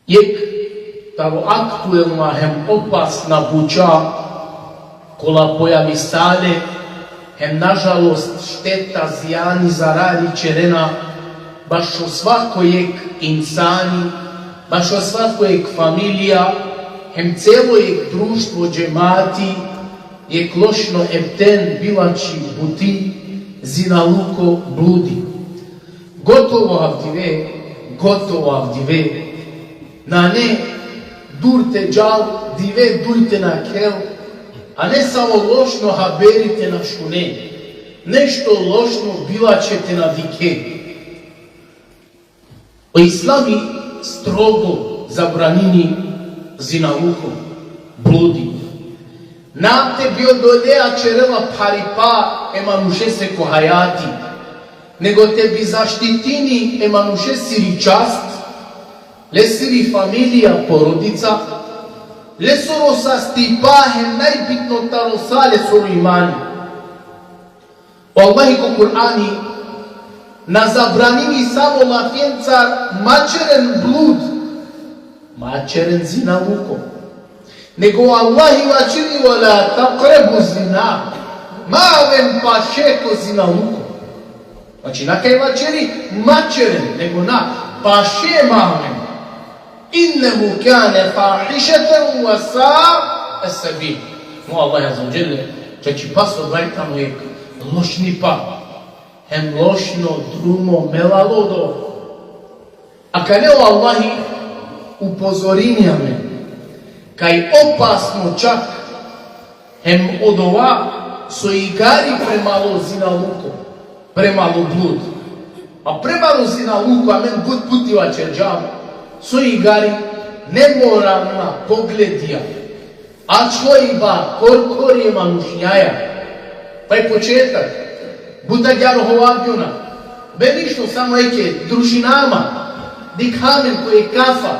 Јек таро актуелна хем опасна буча кола појави сале, хем нажалост штета, зијани, заради черена, баш во свакојек инсани, баш во свакојек фамилија, хем целојек друштво, джемати, јек лошно ептен, билачи, бути, зиналуко, блуди. Готово авдиве, на не дурте джал, диве дујте на кел, а не само лошно хаберите на шуне, нешто лошно билачете на дике. О ислами строго забранини зиналуко, блуди. Нам те био долеа черела парипа емануше се кохајати, него те би заштитини емануше сири част, ле сири фамилија, породица, ле соро са стипахе најбитно тароса ле соро имани. Аллахи ко Кур'ани на забранини само лафенцар мачерен блуд, мачерен зиналуко. Него Аллахи вачини вала тaqrebu зина, мавен пашето зиналуко. Значи, накај вачери мачерен, него на паше мавен. Иннему кане фахишетен васа есабил. Му Аллах азза ва џелле, че пасо бајтамо е лошни па, хем лошно друмо мелалодо. А кај Аллахи упозоринјаме, кај опасно чак, хем од ова со игари премало зиналуко, премало блуд. А премало зиналуко, а мен гуд путива черджам, со игари неморална погледија, а чојба коркори манушњаја. Пај почетак, бута ѓаро ховабјуна, бе ништо само еке дружинама, дикамен кој кафа,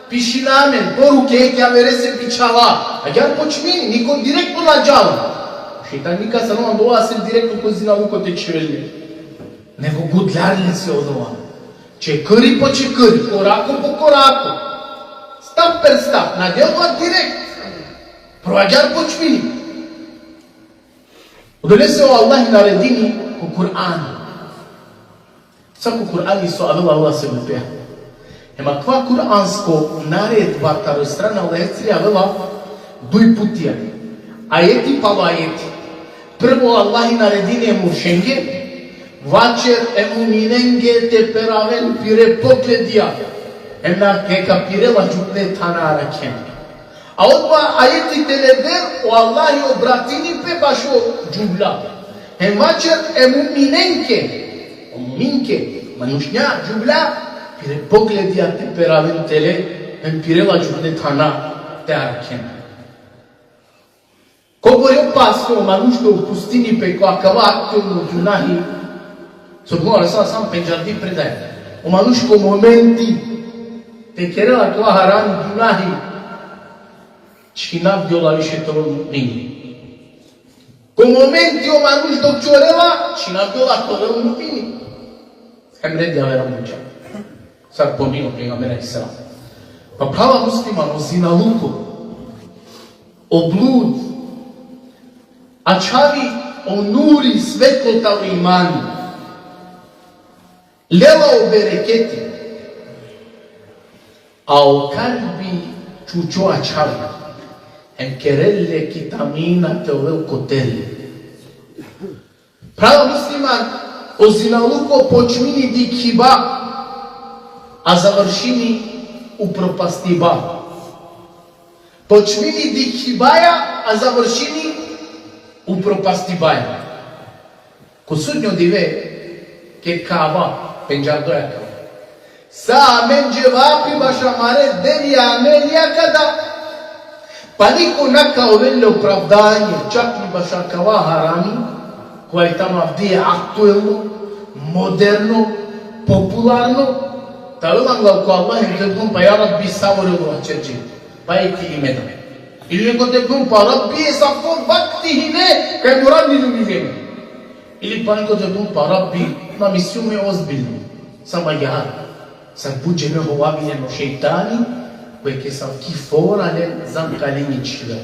пишинамен, поруке еке авересе пичава, а ѓар почмини, никон директно на ѓала. Шејтан ника санувам дова сем директно кој зиналуко те чвели. Него гудлјарле се од ова. Чекъри по чекъри, корако по корако, стап пер стап, наделува директ, проваѓар почмини. Оделе се Аллах наредини ко Кур'ан. Сако Кур'ан и со авела се бепеа. Ема ква кур'анско наредба таро страна лецри авела дуј путија. Ајети пало ајети. Прво Аллах наредини муршенге, вачер емуминенге те перавен пире погледија, ена кека пирела джупле танара кен. А одба ајетите лебер о Аллахи обратини пе башо джубла. Ем вачер емуминенке, манушња джубла, пире погледија те перавен теле, ем пирела джупле тана те аракен. Кого е опасно манушто в пустини пе која кава активно джунахи, Subhanallah sam penjardi predaje. O manuško momenti te kerela toa harami gunahi čkinab diola više to nini. Ko momenti o manuš dok čorela čkinab diola to nini. Emre djavera muđa. Sad pominu pejgambera Isra. Pa prava musliman o zinaluku, o blud, a čavi o nuri svetlota u imanu. Lela o bereketi, a o kalbi čučoa čavi, em kerelle kitamina te ovel kotelle. Prava musliman o zinaluko počmini dikhiba, a završini upropasti ba. Počmini dikhibaja, a završini upropasti baja. Ko sudnjo dive, ke kava, penjar doja kava. Sa amen dževapi baš amare devija amelija kada, pa niko nakao vele opravdanje, čak ni baš kava harami, koja je tamo avdije aktuelno, moderno, popularno, ta velan ga ko Allah im te pa ja rabbi savorilo čerđe, pa je ti imena. Ili neko te pa rabbi je safon vakti hine, kaj mu radni ljudi vene. Ili pa neko te pa rabbi, na misiju me ozbiljno, sama ja, sad buđe me hovaviljeno šeitani, koje ke sa kiforale zamkaljenje čile.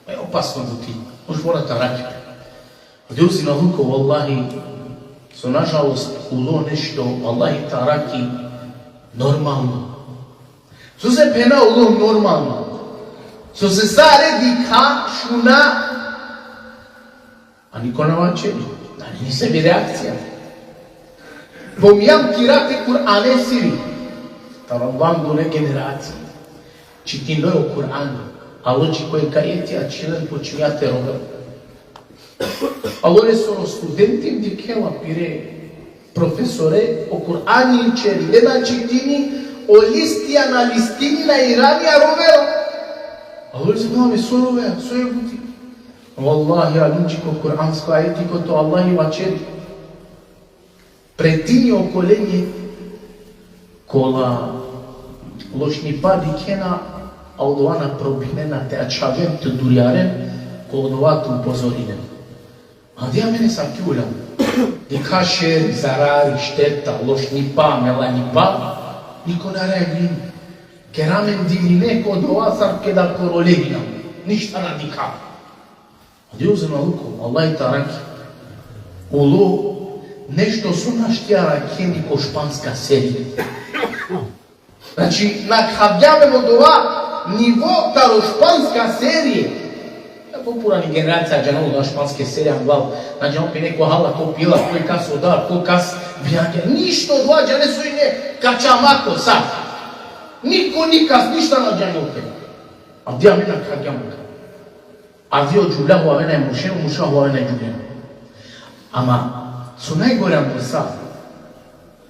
To je opasno buti. Možeš morati raki. Ljudi na luku, wallahi, su nažalost ulo nešto, wallahi ta raki, normalno. Su se pena ulo normalno. Su se zaredi ka šuna, a niko ne vačeli. Da nije sebi reakcija. Pomijam kirate Kur'ane siri. Tarabban dune generacije. Čitin doj o Kur'anu. Alo ci koje kajeti, a čilen počinjate robe. Alo ne sono studenti di kela pire profesore o Kur'ani čeri. Leda čitini o listija na listini na Iranija rovela. Alo ne znamo sorove, so je buti. Wallahi, alunči ko Kur'ansko ajeti ko to Allahi vačeri. Pretini okolenje kola lošni padi kena audovana probinena te ačavem te durjaren kodovatu upozorinen. A gdje mene sam kjuljam? I kašer, zarari, šteta, lošni pa, melani pa, niko ne reagim. Keramen divine kodova sarke da koroleginam. Ništa radikal. A gdje uzem na luku? Allah i taraki. Ulu nešto su naštijara keni ko španska serija. Znači, nakhavljavamo od ova nivo taro španska serije. Popurani generacija džanovu da španske serije anglav. Znači, opet neko hala ko pila, koji kas odar, ko kas bjanke. Ništa od vađa ne su i ne kačamako sad. Niko nikas, ništa na džanovu. A gdje amena kagljamo? A gdje od džulahu avena je mušenu, mušahu avena je džuljenu. Ama, su najgore ambusa.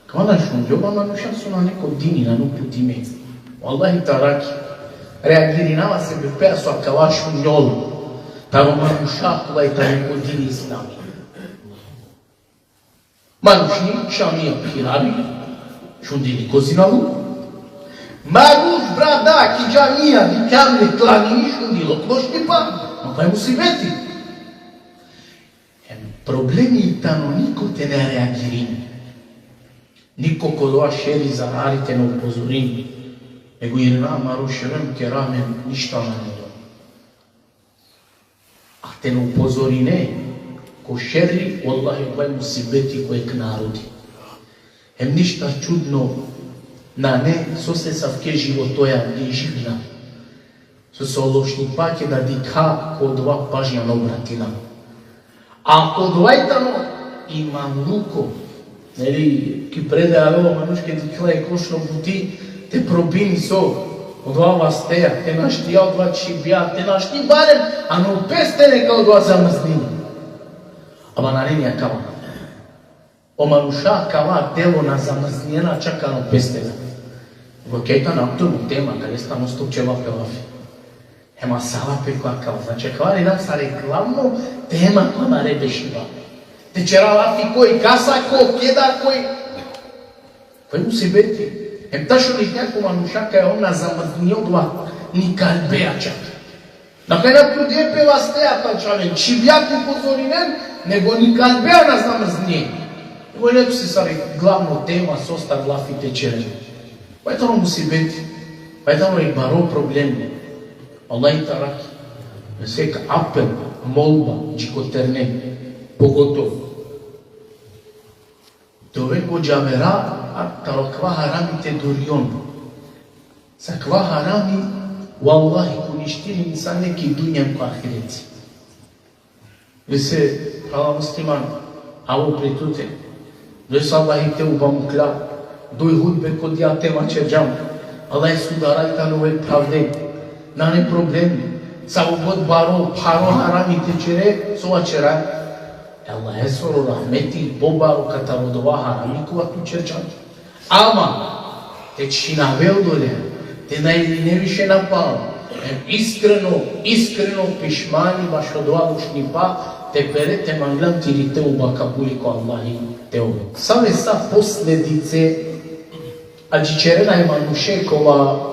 Kao našom ljubama, nušan su na neko dini, na nuku time. Wallahi taraki. Reagirinava se bepea su akavašu njolu. Taro manušakula i ta neko dini islami. Manušni šamija pirabi, šundini kozinalu. Manuš brada ki džamija, di kamle klanini, šundilo tlošni pa. Ma kaj mu si beti? Problemi tano niko te ne reagirini. Niko kod ova šeri zararite ne upozorini. Nego jer nama rošerem keramen ništa na njega. A te ne upozorine ko šeri, wallahi kaj musibeti kojeg narodi. Hem ništa čudno na ne so se savke životoja i živna. So se ološni pake da dika kod ova pažnja na obratina. A odvajtano imam luko, ki predaje ovo manuške dikla i košno buti, te probini so, odva vas teja, te naštija odva čibija, te našti barem, a no peste neka odva zamrznini. A banarenja kava. O manuša kava delo na zamrznjena čaka no pestega. Vokejta na aktornu tema, kada je stano stupčeva pevafi. Ema salape koja kao, znači kvari nam sa reklamno tema koja na rebe šiva. Te čera lafi koji kasa, ko kjeda, koji mu si beti. Em tašo li njako manušaka je ona zamrznio dva ni kalbeja čak. Dakle, na prudje peva steja tančanen, čivjak upozorinen, nego ni kalbeja na zamrznije. Evo je si sa glavno tema sostar lafi te čere. Pa je to mu si beti. Pa je to i baro problemi. Allah i taraki, sveka apel, molba, čikoterne, pogotovo. Dove go džavera, a taro kva harami te durion. Sa kva harami, wallahi, kuništiri insan neki dunjem ko ahireci. Vi se, hvala musliman, avo pritute, doj sa Allah i te ubamukla, doj hudbe kod ja tema čerđam, Allah i sudara i tanove pravde, na ne problemi. Sa ubod baro, paro harami tečere, sova čera. Allah je svoro rahmeti, bobaro katarodova harami kova tu čerčan. Ama, te čina veodolje, te ne više napalo. Iskreno pišmani baš odova lušni pa, te perete manglam tirite u bakabuli ko Allah i te ove. Same sa posledice, a čičerena je manušekova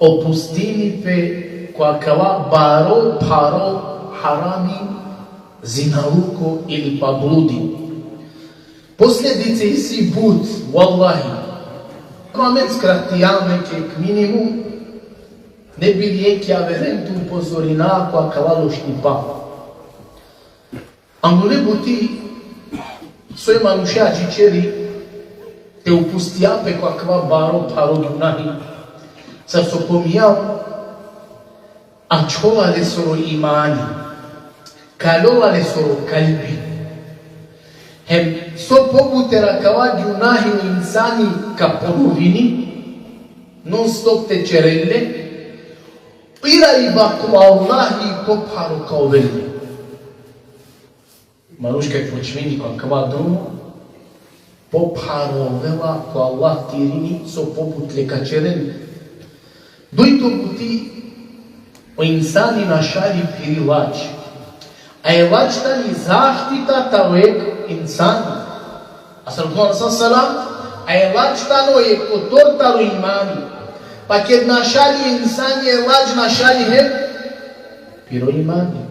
o pustini pe koja kava baro, paro, harami, zinaluko ili pa bludi. Posljedice i si bud, wallahi, kamen skrati nekak minimum, ne bi rijechi averenti upozorina cu acavalo știpa. Am nu nebuti soi manușea giceri te upustia pe cu acava baro paro dunahi să socomiau aciola le soro imani calola le soro calbi hem so pobutera cava dunahi insani ca polovini non stop te cerelle ira iba cu Allahi poparo kao veli manuška je počmeni kao kava drumo poparo vela cu Allah tirini so poput leka cerelle doito puti o insani našali pirilači a je lačtani zaštita tavek insani a sallam a je lačtano je kotortaru imani pa kad našali insani je lač našali hem piro imani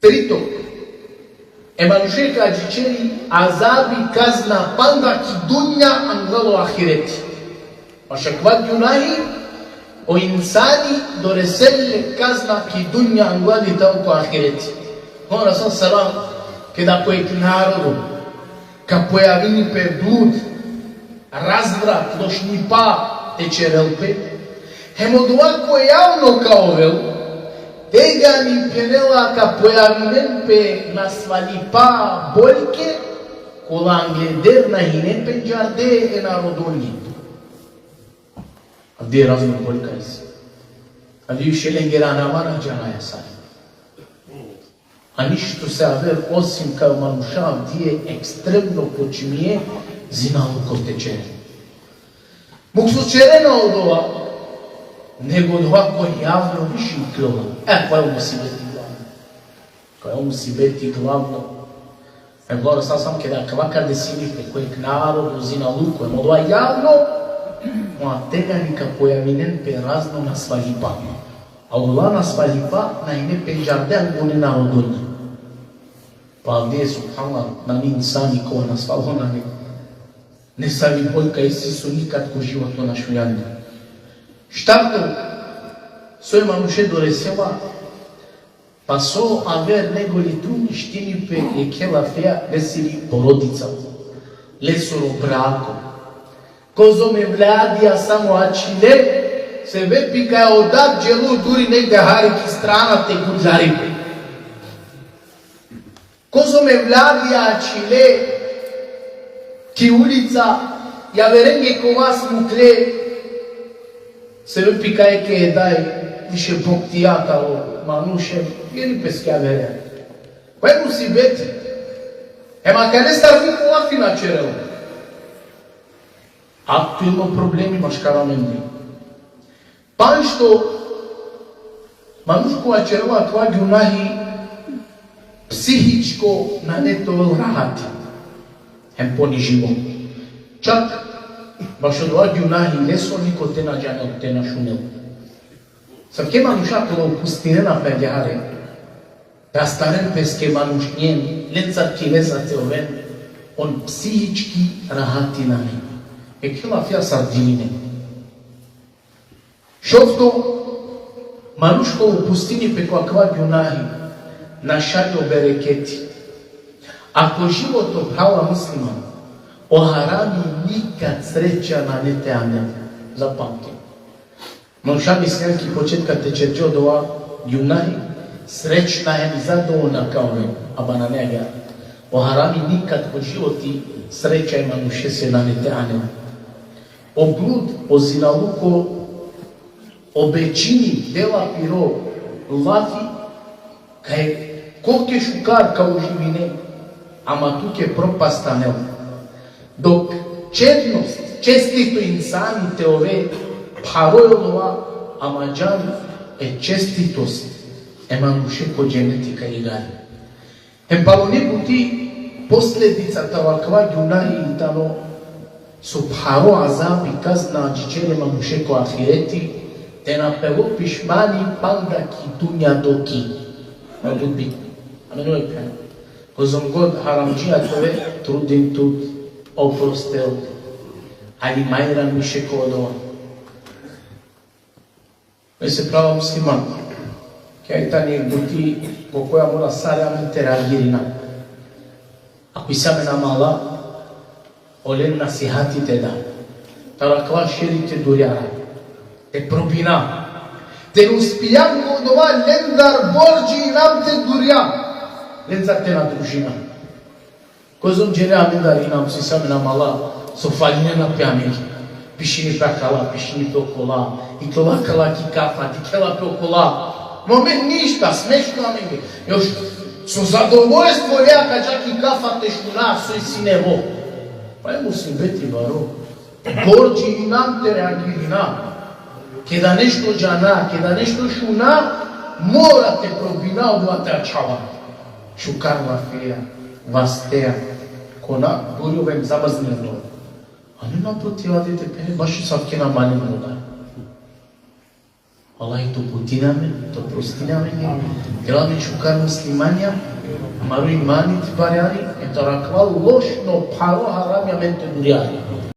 trito emanušeka džičeri azabi kazna panda ki dunja angalo ahireti pa šakvat junahi o insani doreselle kazna ki dunja angvali tauko ahireti on Rasul salam kada kojeg narodu ka pojavini pe blud razvrat, lošnipa te čerelpe hemodua ko javno kao vel tega ni penela ka pojavinen pe nasvalipa boljke kola angleder na hine penjarde e narodolji a gdje je razlog boljka iz a vi više lengera namana džanaja sari a ništo se aver osim kao manušav gdje je ekstremno počinje zinalo ko tečere. Mog su čerena od ova, nego od ovako javno viši ukrila. Koja je musibeti glavno? Koja je musibeti glavno? Glora sam kada kvakar desilite kojeg narodu zinalo ko je od ova javno, moja teganika pojavinen pe razno na svalipa. A ula na svalipa na ine penjarden gune narodolji. Pa gdje je subhanallah na ni insani ko na svalona ne sami boljka isi su nikad ko životno našu jandi. Štarto, soj manuše doreseva, pa so aver nego li tu ništini pe je kela feja vesili porodica, lesoro brako. Kozo me vladija samo ačile, se vepi kaj odab dželu duri negde hariki strana te guđaripe. Kozo me vladija ačile, ki ulica, ja verenge ko vas mukle, se vepi kaj ke daj, više Bog ti ja kao manušem, jeli peske ja verem. Kaj mu si beti? Ema kaj ne star niko lafi na čerelu. Aktuelno problemi maškara mendi. Pan što manuškova čerela tva gunahi psihičko na netovel rahati. Hem poniživo. Čak, baš od ova gunahi leso niko te nađanel, te našunel. Sam ke manuša kola upustinena pedjare, rastaren peske manušnjen, lencar ki vezate oven, on psihički rahati na ne. E kela fia sardiline. Šovto, manuško u pustini pe kakva gunahi, našaljo bereketi. Ako život oprava muslima, o harami nikad sreća na nete amel. Zapamtim. Manuša misljanki početka te čerđe od ova gunahi, srećna je mi zadovoljna kao ne, aba na njega. O harami nikad ko životi sreća je manuše se na nete amel. O blud, o zinaluko, o bečini dela piro lafi, kaj kolke šukar kao živine, ama tuke propastanel. Dok čednost, čestito insani te ove parojolova, ama džan e čestitost, emanuše ko dženetika i gari. Empalo ne buti posljedica tavakva gunahi i tano subharo azab i kazna džičere manuše ko ahireti, te napelo pišmani panda ki dunja doki. Ma budbi. Ameno je pjeno. Kozom god haramđija tove trudim tut oprostel. Ali majran miše kodova. Ме се права муслиман. Кај тани бути по која мора сарјаме те реагирина. Ако и саме намала, олен насихатите да. Тараква шерите дурјара. Те пробина. Те успијам годова лендар борджи и нам те дурја. Лендар те на дружина. Козом джере амендар и нам си саме намала, со фалине на пјамеки. Пишини пекала, пишини пекола, и това кала ки кафа, ти кела пекола. Момент ништа, смешно аменги. Још со задоволство леака чак и кафа те шуна, со и синево. Па е мусибети баро. Борджи и нам те реагирина. Ке да нешто джана, ке да нешто шуна, мора те пробина одва те ачава. Шукарва феја, вастеја, кона, дури овем забазнено. А не напротива дете пене, баш и сад ке намалено да. Allah to putiname, to prostiname, grane šukar muslimanja, maru imani ti barjari, et arakval lošno paro haram ja mente durjari.